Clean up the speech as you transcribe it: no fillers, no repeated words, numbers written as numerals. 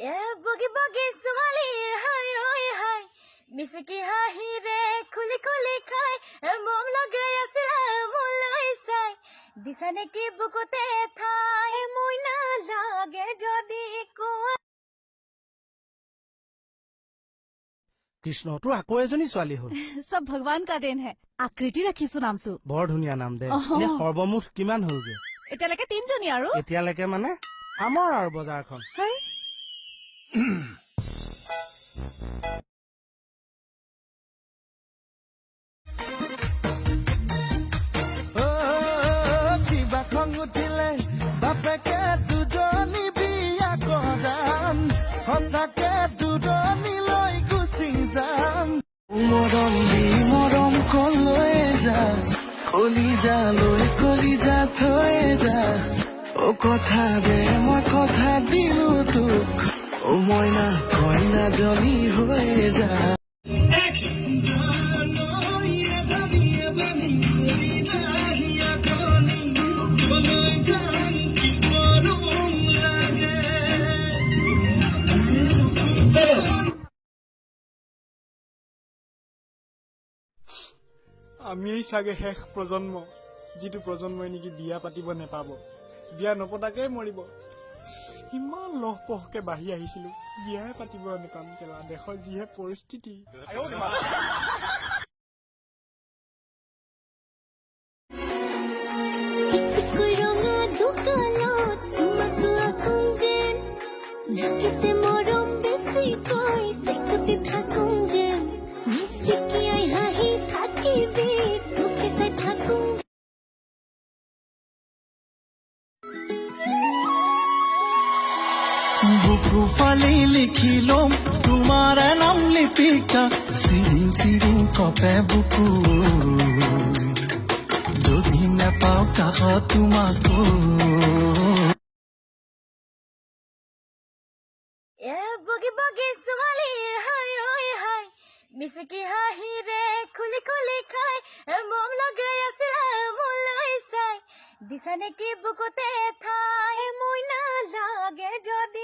এ বগি বগি ছোৱালীৰ হাই ঐ হাই মিচিকি হাঁহিৰে খুলি খুলি খাই মম লগাই আছিল মোলৈ চাই দিছা নেকি বুকুতে ঠাই মই নালাগে যদি কোৱা কৃষ্ণ তোৰ আকৌ এজনী ছোৱালী হ'ল सब भगवान का देन है आकृति राखिছো নামটো বৰ ধুনীয়া নাম দে এনে সৰ্বমুঠ কিমান হ'লগে এতিয়ালৈকে তিনজনী আৰু এতিয়ালৈকে মানে আমাৰ আৰু বজাৰখন কিবা খং উঠিলে বাপেকে দুজনী বিয়া কৰাম সঁচাকে দুজনী লৈ গুচি যাম মৰম দি মৰম কলৈ যা কলিজা থৈ যা ও কথা দে মই কথা দিলো তোক ও মইনা কইনা জনী হৈ যা আমি চাগে শেষ প্ৰজন্ম যিটো প্ৰজন্মই নেকি বিয়া পাতিব নেপাব বিয়া নপতাকে মৰিব ইমান লহপহকে বাঢ়ি আহিছিলো বিয়াই পাতিব নেপাম কেলা দেশৰ যিহে পৰিস্থিতি बुकु फाली लिखी लो तुम्हारा नाम लिपिका सिरी सिरी कपे बुकु दो दिन न पाओ कहा तुमको এ বগি বগি ছোৱালীৰ হাই ঐ হাই মিচিকি হাঁহিৰে খুলি খুলি খাই মম লগাই আছিল মোলৈ চাই দিছা নেকি বুকুতে ঠাই মই নালাগে যদি